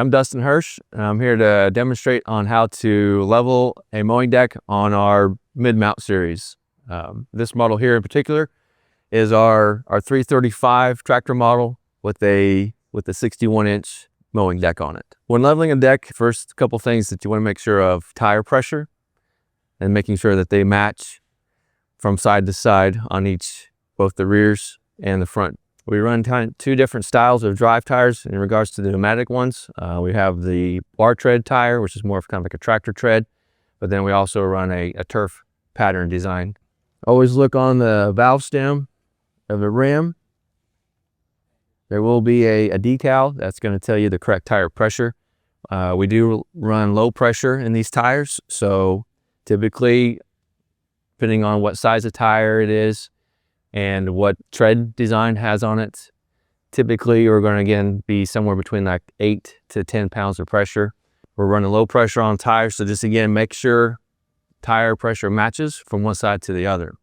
I'm Dustin Hirsch, and I'm here to demonstrate on how to level a mowing deck on our mid-mount series. This model here in particular is our 335 tractor model with a 61-inch mowing deck on it. When leveling a deck, first couple things that you want to make sure of: tire pressure and making sure that they match from side to side on both the rears and the front. We run two different styles of drive tires in regards to the pneumatic ones. We have the bar tread tire, which is more of kind of like a tractor tread, but then we also run a turf pattern design. Always look on the valve stem of the rim. There will be a decal that's going to tell you the correct tire pressure. We do run low pressure in these tires, so typically, depending on what size of tire it is and what tread design has on it, typically we're going to again be somewhere between like 8 to 10 pounds of pressure. We're running low pressure on tires, so just again make sure tire pressure matches from one side to the other.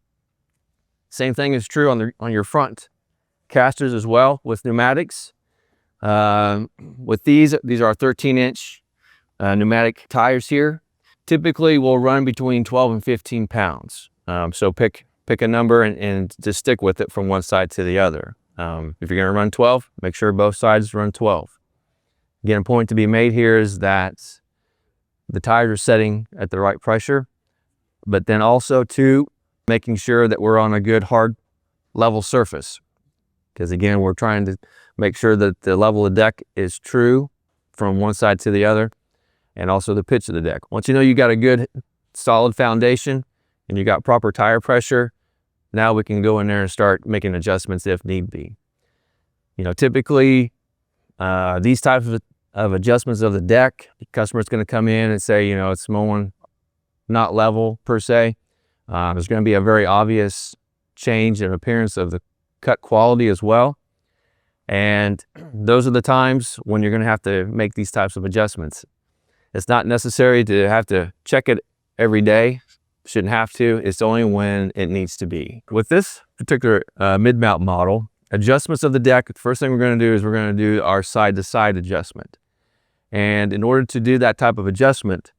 Same thing is true on your front casters as well with pneumatics. With these are 13-inch pneumatic tires here. Typically we'll run between 12 and 15 pounds. So pick a number and just stick with it from one side to the other. If you're going to run 12, make sure both sides run 12. Again, a point to be made here is that the tires are setting at the right pressure, but then also too, making sure that we're on a good hard level surface. Because again, we're trying to make sure that the level of the deck is true from one side to the other, and also the pitch of the deck. Once you know you got a good solid foundation and you got proper tire pressure, now we can go in there and start making adjustments if need be. You know, typically these types of adjustments of the deck, the customer's going to come in and say, you know, it's mowing not level per se. There's going to be a very obvious change in appearance of the cut quality as well. And those are the times when you're going to have to make these types of adjustments. It's not necessary to have to check it every day. Shouldn't have to. It's only when it needs to be. With this particular mid-mount model, adjustments of the deck, the first thing we're going to do is we're going to do our side-to-side adjustment. And in order to do that type of adjustment,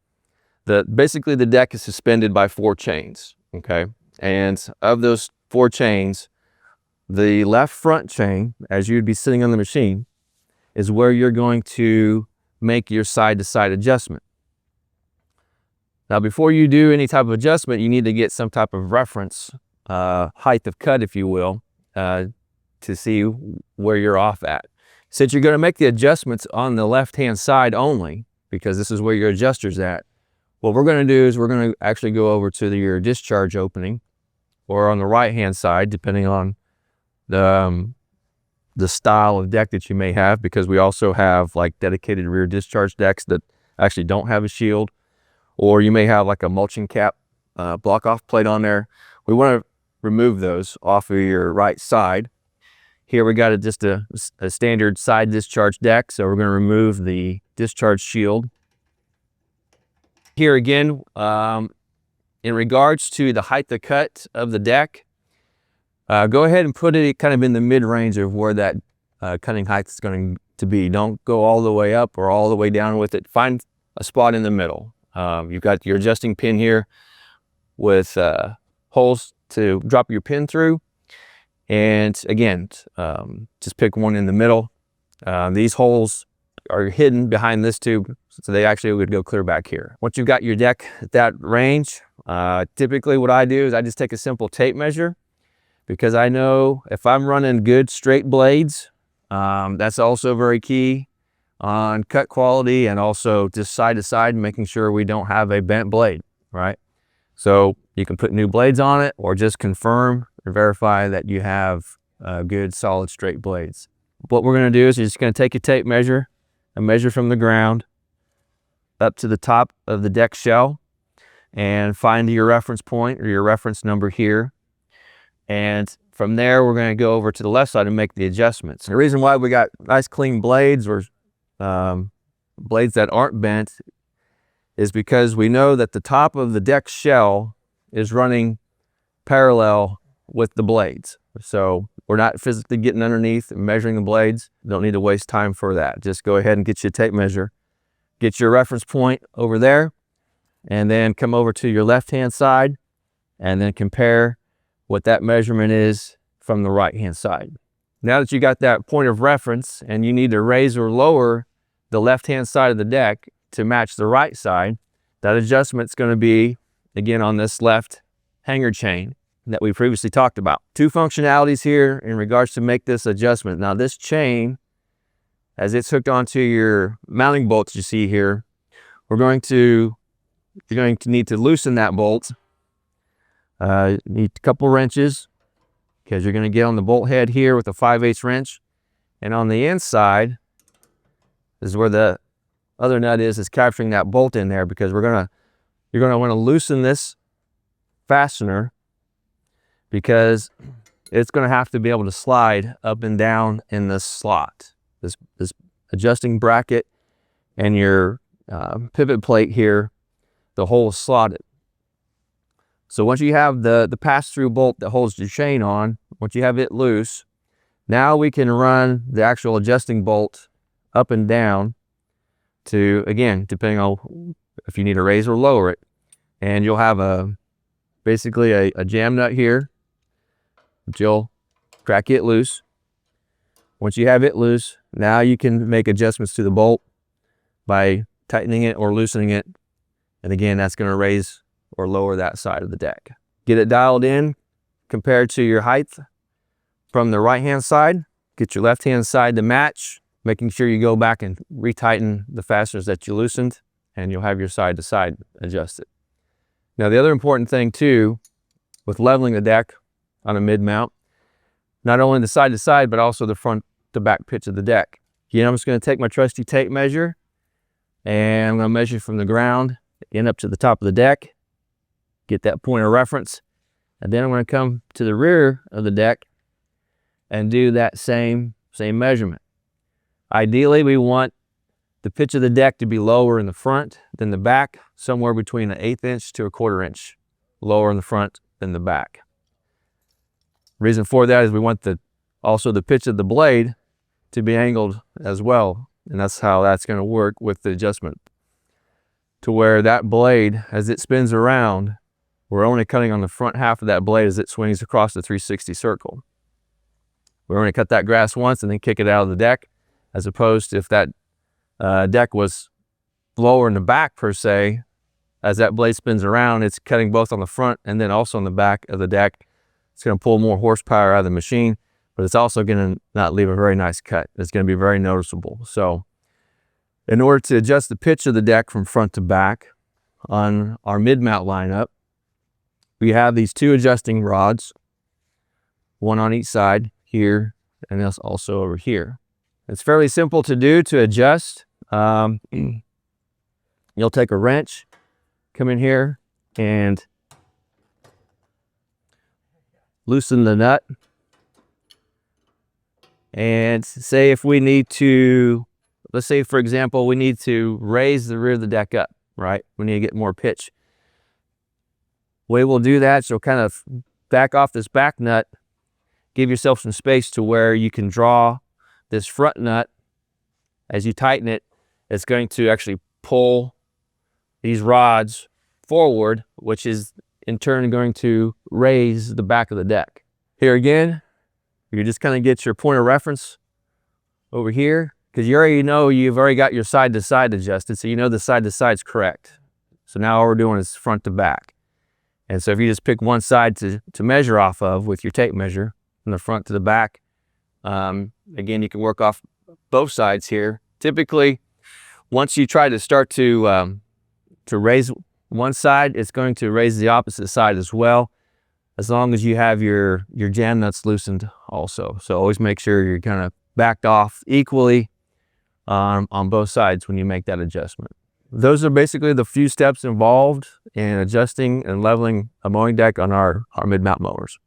basically the deck is suspended by 4 chains, okay? And of those 4 chains, the left front chain, as you'd be sitting on the machine, is where you're going to make your side-to-side adjustment. Now, before you do any type of adjustment, you need to get some type of reference, height of cut, if you will, to see where you're off at. Since you're going to make the adjustments on the left-hand side only, because this is where your adjuster's at, what we're going to do is we're going to actually go over to your discharge opening, or on the right-hand side, depending on the style of deck that you may have, because we also have like dedicated rear discharge decks that actually don't have a shield. Or you may have like a mulching cap block off plate on there. We want to remove those off of your right side. Here we got just a standard side discharge deck, so we're going to remove the discharge shield. Here again, in regards to the height of cut of the deck, go ahead and put it kind of in the mid-range of where that cutting height is going to be. Don't go all the way up or all the way down with it. Find a spot in the middle. You've got your adjusting pin here with holes to drop your pin through. And again, just pick one in the middle. These holes are hidden behind this tube, so they actually would go clear back here. Once you've got your deck at that range, typically what I do is I just take a simple tape measure, because I know if I'm running good straight blades, that's also very key on cut quality, and also just side to side, making sure we don't have a bent blade, right? So you can put new blades on it, or just confirm and verify that you have good solid straight blades. What we're going to do is you're just going to take a tape measure and measure from the ground up to the top of the deck shell, and find your reference point or your reference number here. And from there, we're going to go over to the left side and make the adjustments. The reason why we got nice clean blades, or blades that aren't bent, is because we know that the top of the deck shell is running parallel with the blades. So we're not physically getting underneath and measuring the blades. Don't need to waste time for that. Just go ahead and get your tape measure, get your reference point over there, and then come over to your left-hand side and then compare what that measurement is from the right-hand side. Now that you got that point of reference and you need to raise or lower the left-hand side of the deck to match the right side, that adjustment's going to be, again, on this left hanger chain that we previously talked about. Two functionalities here in regards to make this adjustment. Now this chain, as it's hooked onto your mounting bolts you see here, you're going to need to loosen that bolt. You need a couple wrenches, because you're going to get on the bolt head here with a 5/8 wrench, and on the inside is where the other nut is capturing that bolt in there, because you're going to want to loosen this fastener, because it's going to have to be able to slide up and down in this slot. This adjusting bracket and your pivot plate here, the hole is slotted. So once you have the pass-through bolt that holds your chain on, once you have it loose, now we can run the actual adjusting bolt up and down to, again, depending on if you need to raise or lower it. And you'll have basically a jam nut here, which you'll crack it loose. Once you have it loose, now you can make adjustments to the bolt by tightening it or loosening it. And again, that's going to raise or lower that side of the deck. Get it dialed in compared to your height from the right-hand side. Get your left-hand side to match, making sure you go back and retighten the fasteners that you loosened, and you'll have your side-to-side adjusted. Now, the other important thing too, with leveling the deck on a mid-mount, not only the side-to-side, but also the front-to-back pitch of the deck. Again, I'm just going to take my trusty tape measure, and I'm going to measure from the ground in up to the top of the deck, get that point of reference, and then I'm going to come to the rear of the deck and do that same measurement. Ideally, we want the pitch of the deck to be lower in the front than the back, somewhere between an 1/8 inch to a 1/4 inch lower in the front than the back. Reason for that is we want also the pitch of the blade to be angled as well, and that's how that's going to work with the adjustment, to where that blade, as it spins around, we're only cutting on the front half of that blade as it swings across the 360 circle. We're going to cut that grass once and then kick it out of the deck, as opposed to if that deck was lower in the back per se, as that blade spins around, it's cutting both on the front and then also on the back of the deck. It's going to pull more horsepower out of the machine, but it's also going to not leave a very nice cut. It's going to be very noticeable. So in order to adjust the pitch of the deck from front to back on our mid-mount lineup, we have these two adjusting rods, one on each side here, and that's also over here. It's fairly simple to do, to adjust. You'll take a wrench, come in here, and loosen the nut. And say if we need to, let's say for example, we need to raise the rear of the deck up, right? We need to get more pitch. Way we'll do that, so kind of back off this back nut, give yourself some space to where you can draw this front nut. As you tighten it, it's going to actually pull these rods forward, which is in turn going to raise the back of the deck. Here again, you just kind of get your point of reference over here, because you already know you've already got your side-to-side adjusted, so you know the side-to-side's correct. So now all we're doing is front to back. And so if you just pick one side to measure off of with your tape measure, from the front to the back, again, you can work off both sides here. Typically, once you try to start to raise one side, it's going to raise the opposite side as well, as long as you have your jam nuts loosened also. So always make sure you're kind of backed off equally on both sides when you make that adjustment. Those are basically the few steps involved in adjusting and leveling a mowing deck on our mid-mount mowers.